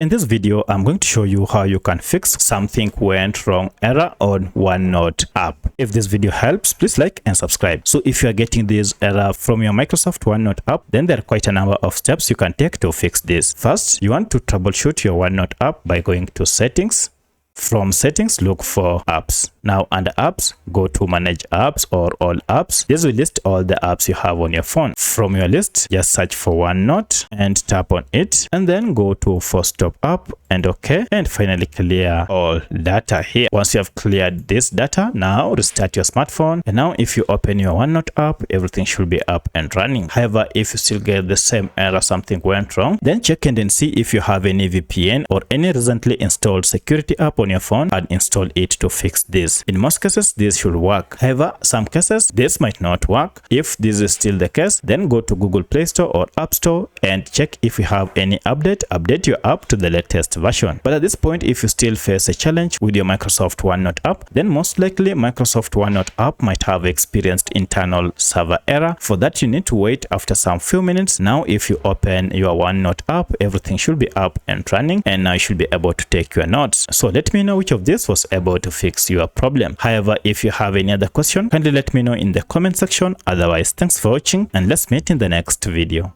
In this video, I'm going to show you how you can fix something went wrong error on OneNote app. If this video helps, please like and subscribe. So if you are getting this error from your Microsoft OneNote app, then there are quite a number of steps you can take to fix this. First, you want to troubleshoot your OneNote app by going to settings. From settings, look for apps. Now under apps, go to manage apps or all apps. This will list all the apps you have on your phone. From your list, just search for OneNote and tap on it, and then go to force stop app and OK, and finally clear all data here. Once you have cleared this data, now restart your smartphone, and now if you open your OneNote app, everything should be up and running. However, if you still get the same error, something went wrong, then check and then see if you have any VPN or any recently installed security app on your phone and install it to fix this. In most cases, this should work. However, some cases this might not work. If this is still the case, then go to Google Play Store or App Store and check if you have any update your app to the latest version. But at this point, if you still face a challenge with your Microsoft OneNote app, then most likely Microsoft OneNote app might have experienced internal server error. For that, you need to wait after some few minutes. Now if you open your OneNote app, everything should be up and running, and now you should be able to take your notes. So let me know which of this was able to fix your problem. However, if you have any other question, kindly let me know in the comment section. Otherwise, thanks for watching, and let's meet in the next video.